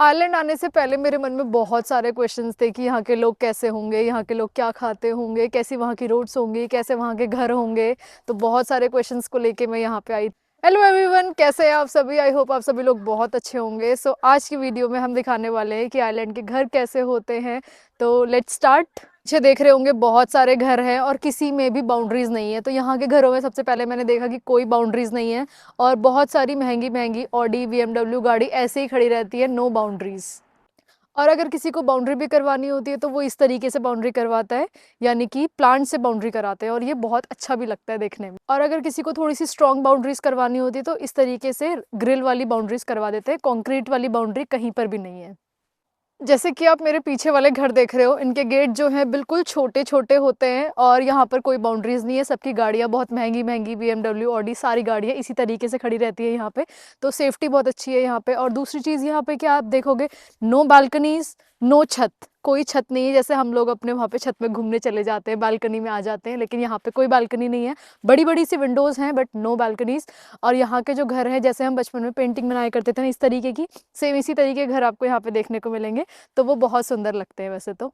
Island आने से पहले मेरे मन में बहुत सारे क्वेश्चंस थे कि यहाँ के लोग कैसे होंगे, यहाँ के लोग क्या खाते होंगे, कैसी वहाँ की रोड्स होंगी, कैसे वहाँ के घर होंगे। तो बहुत सारे क्वेश्चंस को लेके मैं यहाँ पे आई। हेलो एवरीवन, कैसे हैं आप सभी? आई होप आप सभी लोग बहुत अच्छे होंगे। सो आज की वीडियो में हम दिखाने वाले हैं कि आइलैंड के घर कैसे होते हैं। तो लेट्स स्टार्ट। पीछे देख रहे होंगे बहुत सारे घर हैं और किसी में भी बाउंड्रीज नहीं है। तो यहाँ के घरों में सबसे पहले मैंने देखा कि कोई बाउंड्रीज नहीं है और बहुत सारी महंगी महंगी ऑडी बीएमडब्ल्यू गाड़ी ऐसे ही खड़ी रहती है, नो बाउंड्रीज। और अगर किसी को बाउंड्री भी करवानी होती है तो वो इस तरीके से बाउंड्री करवाता है, यानी कि प्लांट से बाउंड्री कराते हैं और ये बहुत अच्छा भी लगता है देखने में। और अगर किसी को थोड़ी सी स्ट्रॉन्ग बाउंड्रीज करवानी होती है तो इस तरीके से ग्रिल वाली बाउंड्रीज करवा देते हैं, कॉन्क्रीट वाली बाउंड्री कहीं पर भी नहीं है। जैसे कि आप मेरे पीछे वाले घर देख रहे हो, इनके गेट जो हैं बिल्कुल छोटे छोटे होते हैं और यहाँ पर कोई बाउंड्रीज नहीं है। सबकी गाड़ियाँ बहुत महंगी महंगी बीएमडब्ल्यू ऑडी सारी गाड़ियाँ इसी तरीके से खड़ी रहती है यहाँ पे। तो सेफ्टी बहुत अच्छी है यहाँ पे। और दूसरी चीज़ यहाँ पे क्या आप देखोगे, नो बालकनीज, नो छत। कोई छत नहीं है, जैसे हम लोग अपने वहाँ पे छत में घूमने चले जाते हैं, बालकनी में आ जाते हैं, लेकिन यहाँ पे कोई बालकनी नहीं है। बड़ी बड़ी सी विंडोज़ हैं बट नो बालकनीज। और यहाँ के जो घर हैं, जैसे हम बचपन में पेंटिंग बनाया करते थे ना इस तरीके की, सेम इसी तरीके के घर आपको यहाँ पे देखने को मिलेंगे। तो वो बहुत सुंदर लगते हैं वैसे तो।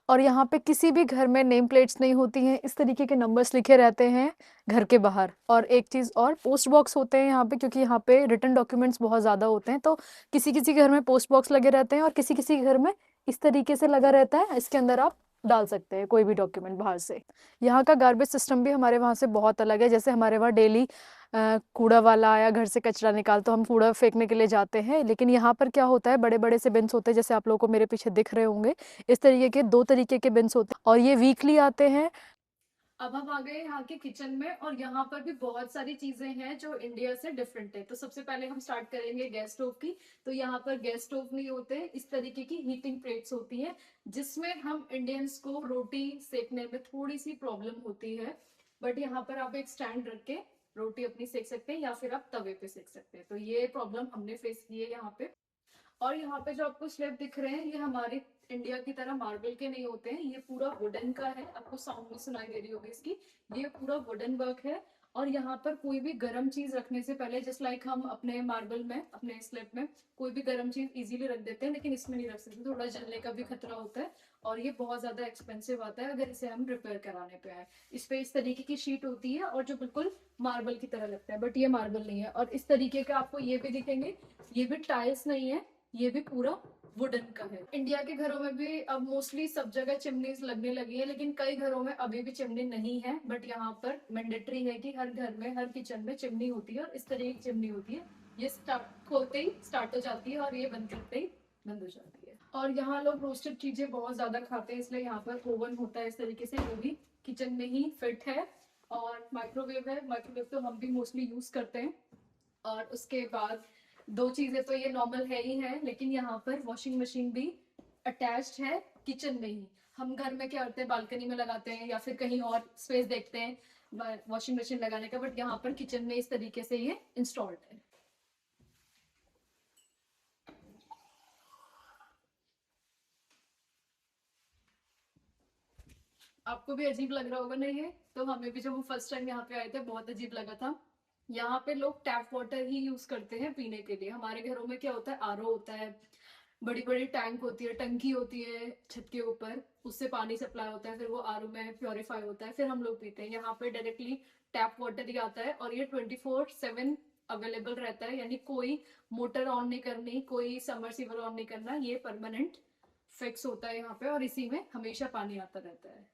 और यहाँ पे किसी भी घर में नेम प्लेट्स नहीं होती हैं, इस तरीके के नंबर्स लिखे रहते हैं घर के बाहर। और एक चीज़ और, पोस्ट बॉक्स होते हैं यहाँ पे, क्योंकि यहाँ पे रिटन डॉक्यूमेंट्स बहुत ज़्यादा होते हैं। तो किसी किसी घर में पोस्ट बॉक्स लगे रहते हैं और किसी किसी घर में इस तरीके से लगा रहता है, इसके अंदर आप डाल सकते हैं कोई भी डॉक्यूमेंट बाहर से। यहाँ का गार्बेज सिस्टम भी हमारे वहाँ से बहुत अलग है। जैसे हमारे वहाँ डेली कूड़ा वाला आया, घर से कचरा निकाल, तो हम कूड़ा फेंकने के लिए जाते हैं। लेकिन यहाँ पर क्या होता है, बड़े बड़े से बिन्स होते हैं, जैसे आप लोगों को मेरे पीछे दिख रहे होंगे। इस तरीके के दो तरीके के बिन्स होते हैं और ये वीकली आते हैं। अब हम आ गए यहाँ के किचन में और यहाँ पर भी बहुत सारी चीजें हैं जो इंडिया से डिफरेंट है। तो सबसे पहले हम स्टार्ट करेंगे गैस स्टोव की। तो यहाँ पर गैस स्टोव नहीं होते, इस तरीके की हीटिंग प्लेट्स होती है, जिसमें हम इंडियंस को रोटी सेकने में थोड़ी सी प्रॉब्लम होती है। बट यहाँ पर आप एक स्टैंड रख के रोटी अपनी सेक सकते हैं या फिर आप तवे पे सेक सकते हैं। तो ये प्रॉब्लम हमने फेस की है यहाँ पे। और यहाँ पे जो आपको स्लैब दिख रहे हैं, ये हमारे इंडिया की तरह मार्बल के नहीं होते हैं, ये पूरा वुडन का है। आपको साउंड भी सुनाई दे रही होगी इसकी। ये पूरा वुडन वर्क है। और यहाँ पर कोई भी गर्म चीज रखने से पहले, जस्ट लाइक हम अपने मार्बल में, अपने स्लैब में कोई भी गर्म चीज इजीली रख देते हैं, लेकिन इसमें नहीं रख सकते, थोड़ा जलने का भी खतरा होता है। और ये बहुत ज्यादा एक्सपेंसिव आता है अगर इसे हम रिपेयर कराने पे आए। इस पे इस तरीके की शीट होती है और जो बिल्कुल मार्बल की तरह लगता है, बट ये मार्बल नहीं है। और इस तरीके का आपको ये भी दिखेंगे, ये भी टाइल्स नहीं है, ये भी पूरा वुडन का है। इंडिया के घरों में भी अब मोस्टली सब जगह चिमनीज लगने लगी है, लेकिन कई घरों में अभी भी चिमनी नहीं है। बट यहाँ पर मैंडेटरी है कि हर घर में, हर किचन में चिमनी होती है और इस तरह की चिमनी होती है। ये स्टार्ट खोलते ही स्टार्ट हो जाती है और ये बंद करते ही बंद हो जाती है। और यहाँ लोग रोस्टेड चीजें बहुत ज्यादा खाते हैं, इसलिए यहाँ पर ओवन होता है इस तरीके से, वो भी किचन में ही फिट है। और माइक्रोवेव है, माइक्रोवेव तो हम भी मोस्टली यूज करते हैं। और उसके बाद दो चीजें तो ये नॉर्मल है ही है, लेकिन यहाँ पर वॉशिंग मशीन भी अटैच्ड है किचन में ही। हम घर में क्या करते हैं, बालकनी में लगाते हैं या फिर कहीं और स्पेस देखते हैं वॉशिंग मशीन लगाने का, बट यहाँ पर किचन में इस तरीके से ये इंस्टॉल्ड है। आपको भी अजीब लग रहा होगा ना ये? तो हमें भी जब हम फर्स्ट टाइम यहाँ पे आए थे बहुत अजीब लगा था। यहाँ पे लोग टैप वाटर ही यूज करते हैं पीने के लिए। हमारे घरों में क्या होता है, आरओ होता है, बड़ी बड़ी टैंक होती है, टंकी होती है छत के ऊपर, उससे पानी सप्लाई होता है, फिर वो आरओ में प्योरीफाई होता है, फिर हम लोग पीते हैं। यहाँ पे डायरेक्टली टैप वाटर ही आता है और ये 24/7 अवेलेबल रहता है, यानी कोई मोटर ऑन नहीं करनी, कोई समरसीबल ऑन नहीं करना, ये परमानेंट फिक्स होता है यहाँ पे और इसी में हमेशा पानी आता रहता है।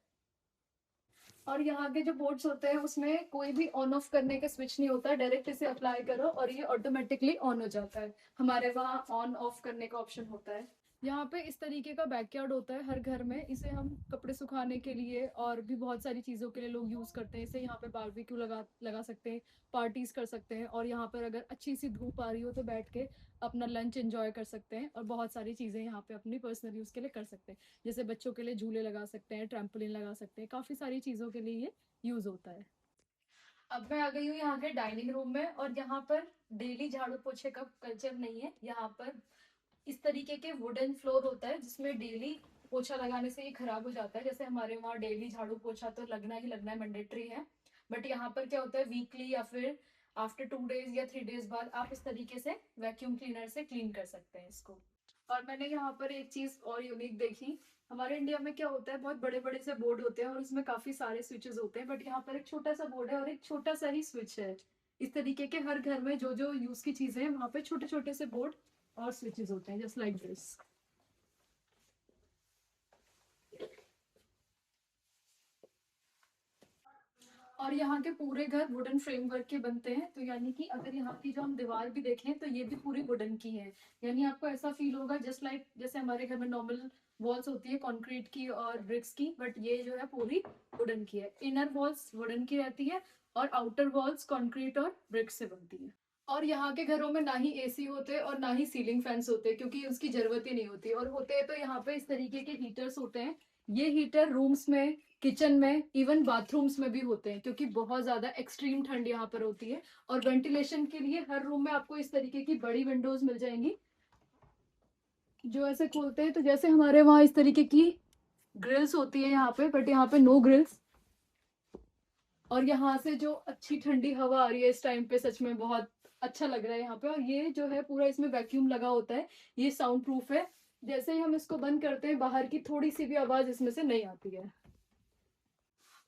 और यहाँ के जो बोर्ड्स होते हैं उसमें कोई भी ऑन ऑफ करने का स्विच नहीं होता, डायरेक्ट इसे अप्लाई करो और ये ऑटोमेटिकली ऑन हो जाता है। हमारे वहाँ ऑन ऑफ करने का ऑप्शन होता है। यहाँ पे इस तरीके का बैकयार्ड होता है हर घर में, इसे हम कपड़े सुखाने के लिए और भी बहुत सारी चीज़ों के लिए लोग यूज़ करते हैं। इसे यहाँ पे बारबेक्यू लगा लगा सकते हैं, पार्टीज कर सकते हैं, और यहाँ पर अगर अच्छी सी धूप आ रही हो तो बैठ के अपना लंच एंजॉय कर सकते हैं और बहुत सारी चीज़ें यहाँ पे अपनी पर्सनल यूज़ के लिए कर सकते हैं। जैसे बच्चों के लिए झूले लगा सकते हैं, ट्रैम्पोलिन लगा सकते हैं, काफ़ी सारी चीज़ों के लिए ये यूज़ होता है। अब मैं आ गई हूँ यहाँ के डाइनिंग रूम में और यहाँ पर डेली झाड़ू पोछे का कल्चर नहीं है। यहाँ पर इस तरीके के वुडन फ्लोर होता है जिसमें डेली पोछा लगाने से ये खराब हो जाता है। जैसे हमारे वहाँ डेली झाड़ू पोछा तो लगना ही लगना है, मैंडेटरी है। बट यहाँ पर क्या होता है, वीकली या फिर आफ्टर 2 डेज या 3 डेज बाद आप इस तरीके से वैक्यूम क्लीनर से क्लीन कर सकते हैं इसको। और मैंने यहाँ पर एक चीज और यूनिक देखी। हमारे इंडिया में क्या होता है, बहुत बड़े बड़े से बोर्ड होते हैं और उसमें काफी सारे स्विचेस होते हैं, बट यहाँ पर एक छोटा सा बोर्ड है और एक छोटा सा ही स्विच है। इस तरीके के हर घर में जो जो यूज की चीजें हैं वहां पे छोटे छोटे से बोर्ड और स्विचेस होते हैं, जस्ट लाइक दिस। और यहाँ के पूरे घर वुडन फ्रेमवर्क के बनते हैं, तो यानी कि अगर यहाँ की जो हम दीवार भी देखें तो ये भी पूरी वुडन की है। यानी आपको ऐसा फील होगा जस्ट लाइक जैसे हमारे घर में नॉर्मल वॉल्स होती है कंक्रीट की और ब्रिक्स की, बट ये जो है पूरी वुडन की है। इनर वॉल्स वुडन की रहती है और आउटर वॉल्स कंक्रीट और ब्रिक्स से बनती है। और यहाँ के घरों में ना ही एसी होते और ना ही सीलिंग फैंस होते, क्योंकि उसकी जरूरत ही नहीं होती, और होते हैं तो यहाँ पे इस तरीके के हीटर्स होते हैं। ये हीटर रूम्स में, किचन में, इवन बाथरूम्स में भी होते हैं, क्योंकि बहुत ज्यादा एक्सट्रीम ठंड यहाँ पर होती है। और वेंटिलेशन के लिए हर रूम में आपको इस तरीके की बड़ी विंडोज मिल जाएंगी, जो ऐसे खोलते हैं तो जैसे हमारे वहाँ इस तरीके की ग्रिल्स होती है यहाँ पे, बट यहाँ पे नो ग्रिल्स। और यहाँ से जो अच्छी ठंडी हवा आ रही है इस टाइम पे, सच में बहुत अच्छा लग रहा है यहाँ पे। और ये जो है पूरा इसमें वैक्यूम लगा होता है, ये साउंड प्रूफ है। जैसे ही हम इसको बंद करते हैं बाहर की थोड़ी सी भी आवाज इसमें से नहीं आती है।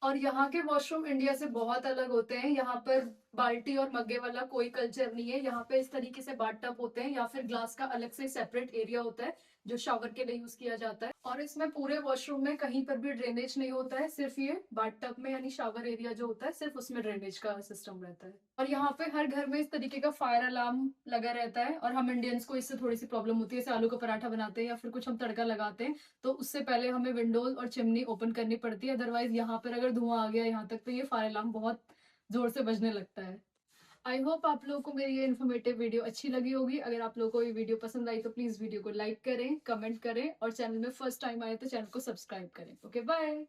और यहाँ के वॉशरूम इंडिया से बहुत अलग होते हैं। यहाँ पर बाल्टी और मग्गे वाला कोई कल्चर नहीं है। यहाँ पे इस तरीके से बाथ टब होते हैं या फिर ग्लास का अलग से सेपरेट एरिया होता है जो शावर के लिए यूज किया जाता है। और इसमें पूरे वॉशरूम में कहीं पर भी ड्रेनेज नहीं होता है, सिर्फ ये बाथ टब में यानी शावर एरिया जो होता है सिर्फ उसमें ड्रेनेज का सिस्टम रहता है। और यहाँ पे हर घर में इस तरीके का फायर अलार्म लगा रहता है। और हम इंडियंस को इससे थोड़ी सी प्रॉब्लम होती है, जैसे आलू का पराठा बनाते हैं या फिर कुछ हम तड़का लगाते हैं तो उससे पहले हमें विंडोज और चिमनी ओपन करनी पड़ती है, अदरवाइज यहाँ पर अगर धुआं आ गया यहाँ तक तो ये फायर अलार्म बहुत जोर से बजने लगता है। आई होप आप लोगों को मेरी ये इन्फॉर्मेटिव वीडियो अच्छी लगी होगी। अगर आप लोगों को ये वीडियो पसंद आई तो प्लीज वीडियो को लाइक करें, कमेंट करें, और चैनल में फर्स्ट टाइम आए तो चैनल को सब्सक्राइब करें। Okay bye.